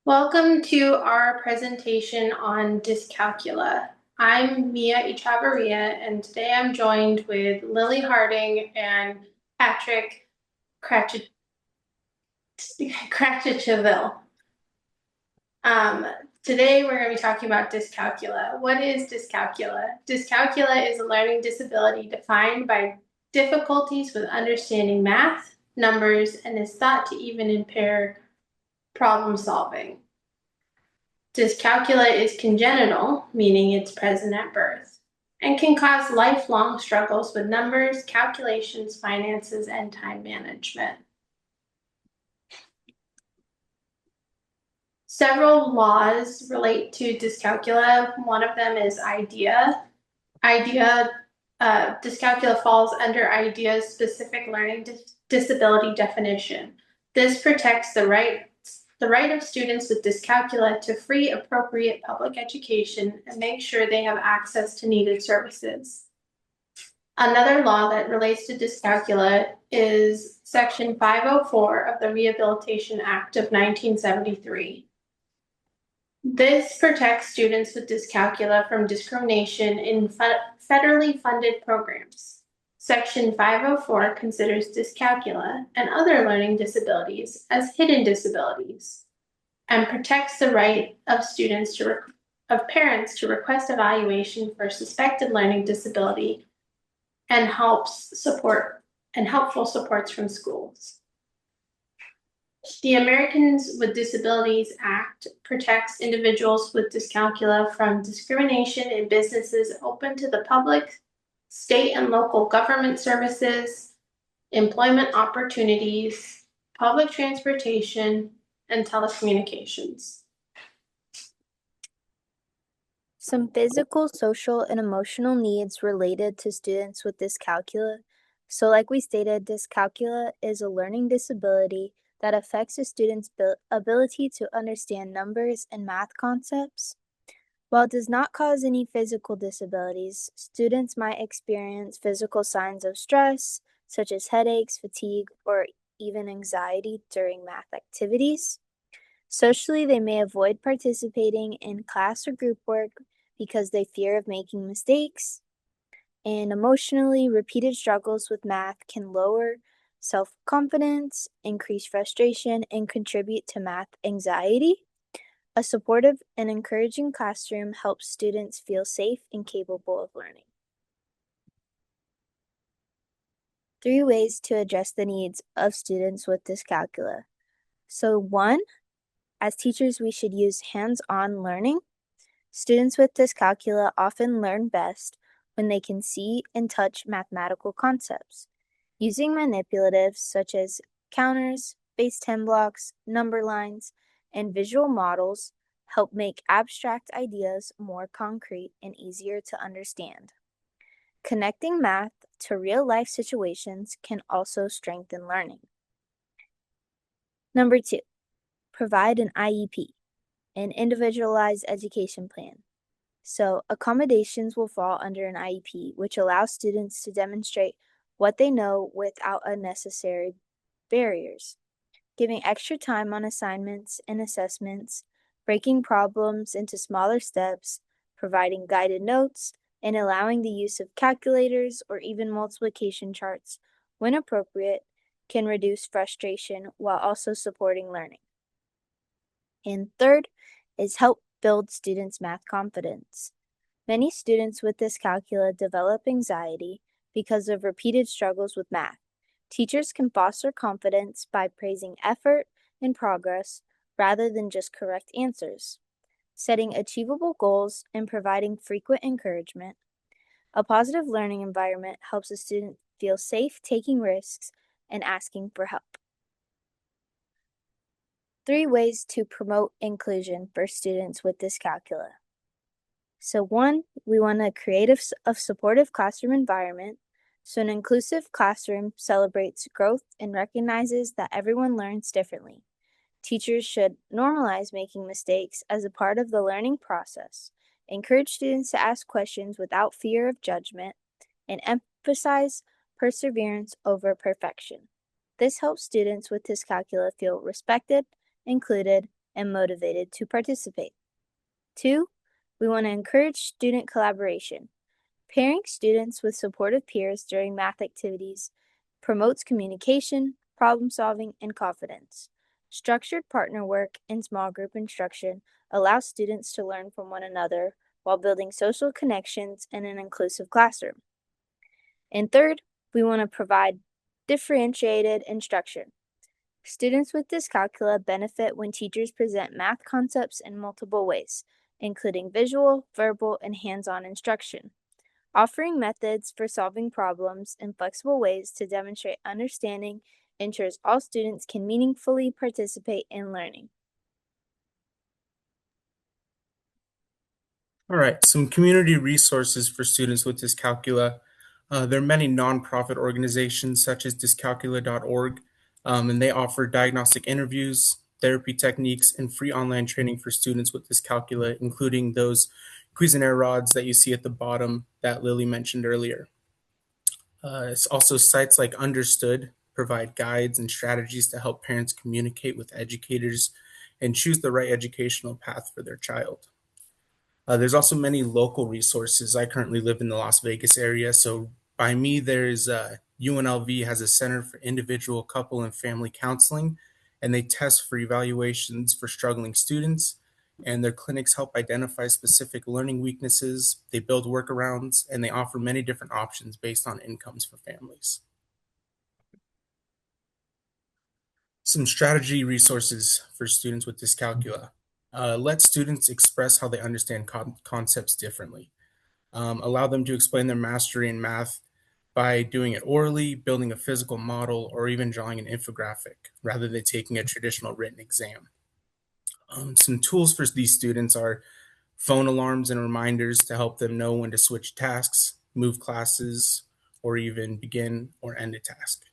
Welcome to our presentation on dyscalculia. I'm Mia Echavarria, and today I'm joined with Lily Harding and Patrick Cratchitaville. Today we're going to be talking about dyscalculia. What is dyscalculia? Dyscalculia is a learning disability defined by difficulties with understanding math, numbers, and is thought to even impair problem solving. Dyscalculia is congenital, meaning it's present at birth, and can cause lifelong struggles with numbers, calculations, finances, and time management. Several laws relate to dyscalculia. One of them is IDEA. Dyscalculia falls under IDEA's specific learning disability definition. This protects the right of students with dyscalculia to free, appropriate public education and make sure they have access to needed services. Another law that relates to dyscalculia is Section 504 of the Rehabilitation Act of 1973. This protects students with dyscalculia from discrimination in federally funded programs. Section 504 considers dyscalculia and other learning disabilities as hidden disabilities and protects the right of parents to request evaluation for suspected learning disability and helpful supports from schools. The Americans with Disabilities Act protects individuals with dyscalculia from discrimination in businesses open to the public, state and local government services, employment opportunities, public transportation, and telecommunications. Some physical, social, and emotional needs related to students with dyscalculia. So like we stated, dyscalculia is a learning disability that affects a student's ability to understand numbers and math concepts. While it does not cause any physical disabilities, students might experience physical signs of stress, such as headaches, fatigue, or even anxiety during math activities. Socially, they may avoid participating in class or group work because they fear of making mistakes. And emotionally, repeated struggles with math can lower self-confidence, increase frustration, and contribute to math anxiety. A supportive and encouraging classroom helps students feel safe and capable of learning. 3 ways to address the needs of students with dyscalculia. So 1, as teachers, we should use hands-on learning. Students with dyscalculia often learn best when they can see and touch mathematical concepts. Using manipulatives such as counters, base 10 blocks, number lines, and visual models help make abstract ideas more concrete and easier to understand. Connecting math to real-life situations can also strengthen learning. Number 2, provide an IEP, an individualized education plan. So accommodations will fall under an IEP, which allows students to demonstrate what they know without unnecessary barriers. Giving extra time on assignments and assessments, breaking problems into smaller steps, providing guided notes, and allowing the use of calculators or even multiplication charts when appropriate can reduce frustration while also supporting learning. And third is help build students' math confidence. Many students with dyscalculia develop anxiety because of repeated struggles with math. Teachers can foster confidence by praising effort and progress rather than just correct answers, setting achievable goals and providing frequent encouragement. A positive learning environment helps a student feel safe taking risks and asking for help. 3 ways to promote inclusion for students with dyscalculia. So 1, we want to create a supportive classroom environment. So an inclusive classroom celebrates growth and recognizes that everyone learns differently. Teachers should normalize making mistakes as a part of the learning process, encourage students to ask questions without fear of judgment, and emphasize perseverance over perfection. This helps students with dyscalculia feel respected, included, and motivated to participate. 2, we want to encourage student collaboration. Pairing students with supportive peers during math activities promotes communication, problem solving, and confidence. Structured partner work and small group instruction allows students to learn from one another while building social connections in an inclusive classroom. And third, we want to provide differentiated instruction. Students with dyscalculia benefit when teachers present math concepts in multiple ways, including visual, verbal, and hands-on instruction. Offering methods for solving problems in flexible ways to demonstrate understanding ensures all students can meaningfully participate in learning. All right, some community resources for students with dyscalculia. There are many nonprofit organizations such as dyscalculia.org, and they offer diagnostic interviews, therapy techniques, and free online training for students with dyscalculia, including those Cuisenaire rods that you see at the bottom that Lily mentioned earlier. It's also sites like Understood provide guides and strategies to help parents communicate with educators and choose the right educational path for their child. There's also many local resources. I currently live in the Las Vegas area, so by me, there's UNLV has a Center for Individual, Couple, and Family Counseling, and they test for evaluations for struggling students. And their clinics help identify specific learning weaknesses. They build workarounds, and they offer many different options based on incomes for families. Some strategy resources for students with dyscalculia. Let students express how they understand concepts differently. Allow them to explain their mastery in math by doing it orally, building a physical model, or even drawing an infographic rather than taking a traditional written exam. Some tools for these students are phone alarms and reminders to help them know when to switch tasks, move classes, or even begin or end a task.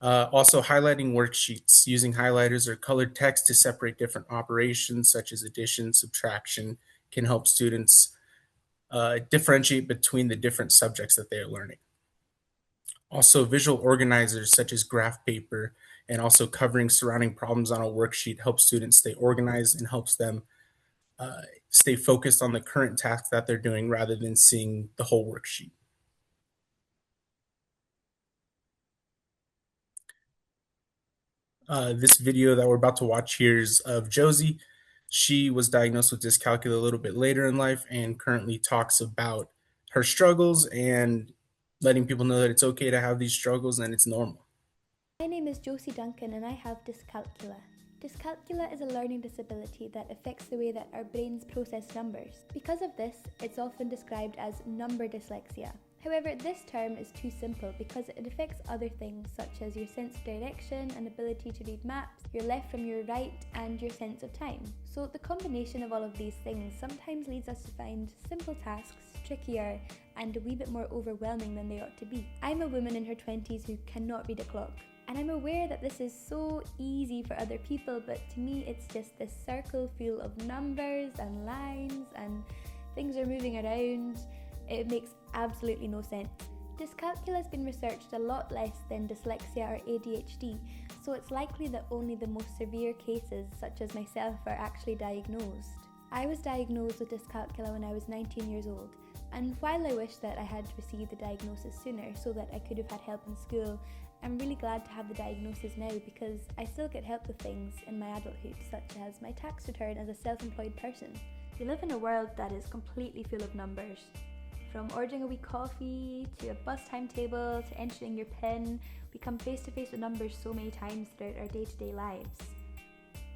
Also, highlighting worksheets using highlighters or colored text to separate different operations such as addition, subtraction can help students differentiate between the different subjects that they are learning. Also, visual organizers such as graph paper and also covering surrounding problems on a worksheet helps students stay organized and helps them stay focused on the current task that they're doing rather than seeing the whole worksheet. This video that we're about to watch here is of Josie. She was diagnosed with dyscalculia a little bit later in life and currently talks about her struggles and letting people know that it's okay to have these struggles and it's normal. My name is Josie Duncan and I have dyscalculia. Dyscalculia is a learning disability that affects the way that our brains process numbers. Because of this, it's often described as number dyslexia. However, this term is too simple because it affects other things such as your sense of direction and ability to read maps, your left from your right, and your sense of time. So the combination of all of these things sometimes leads us to find simple tasks trickier and a wee bit more overwhelming than they ought to be. I'm a woman in her 20s who cannot read a clock. And I'm aware that this is so easy for other people, but to me it's just this circle full of numbers and lines and things are moving around. It makes absolutely no sense. Dyscalculia has been researched a lot less than dyslexia or ADHD, so it's likely that only the most severe cases, such as myself, are actually diagnosed. I was diagnosed with dyscalculia when I was 19 years old, and while I wish that I had received the diagnosis sooner so that I could have had help in school, I'm really glad to have the diagnosis now because I still get help with things in my adulthood, such as my tax return as a self-employed person. We live in a world that is completely full of numbers. From ordering a wee coffee, to a bus timetable, to entering your PIN, we come face to face with numbers so many times throughout our day-to-day lives.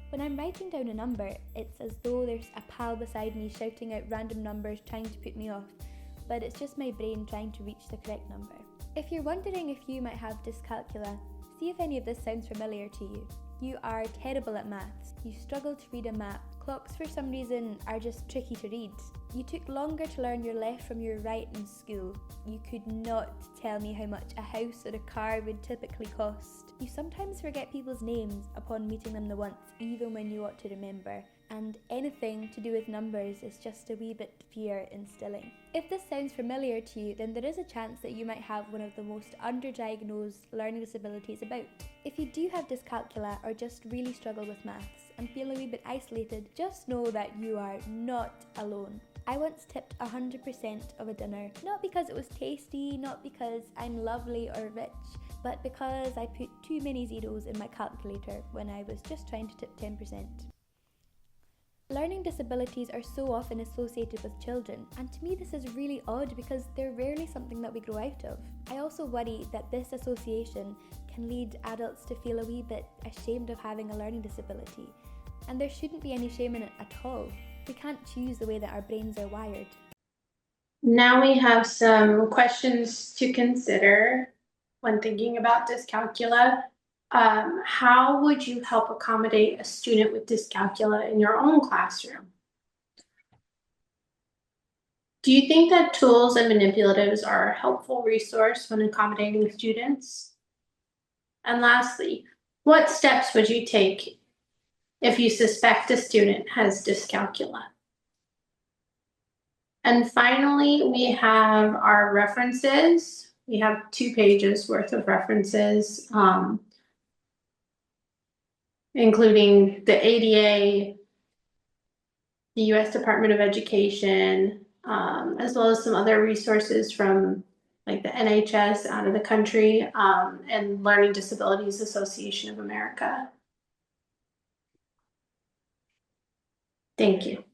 When I'm writing down a number, it's as though there's a pal beside me shouting out random numbers trying to put me off, but it's just my brain trying to reach the correct number. If you're wondering if you might have dyscalculia, see if any of this sounds familiar to you. You are terrible at maths. You struggle to read a map. Clocks for some reason are just tricky to read. You took longer to learn your left from your right in school. You could not tell me how much a house or a car would typically cost. You sometimes forget people's names upon meeting them the once, even when you ought to remember. And anything to do with numbers is just a wee bit fear instilling. If this sounds familiar to you, then there is a chance that you might have one of the most underdiagnosed learning disabilities about. If you do have dyscalculia or just really struggle with maths, and feel a wee bit isolated, just know that you are not alone. I once tipped 100% of a dinner, not because it was tasty, not because I'm lovely or rich, but because I put too many zeros in my calculator when I was just trying to tip 10%. Learning disabilities are so often associated with children, and to me this is really odd because they're rarely something that we grow out of. I also worry that this association can lead adults to feel a wee bit ashamed of having a learning disability, and there shouldn't be any shame in it at all. We can't choose the way that our brains are wired. Now we have some questions to consider when thinking about dyscalculia. How would you help accommodate a student with dyscalculia in your own classroom? Do you think that tools and manipulatives are a helpful resource when accommodating students? And lastly, what steps would you take if you suspect a student has dyscalculia? And finally, we have our references. We have 2 pages worth of references, including the ADA, the US Department of Education, as well as some other resources from like the NHS out of the country, and Learning Disabilities Association of America. Thank you.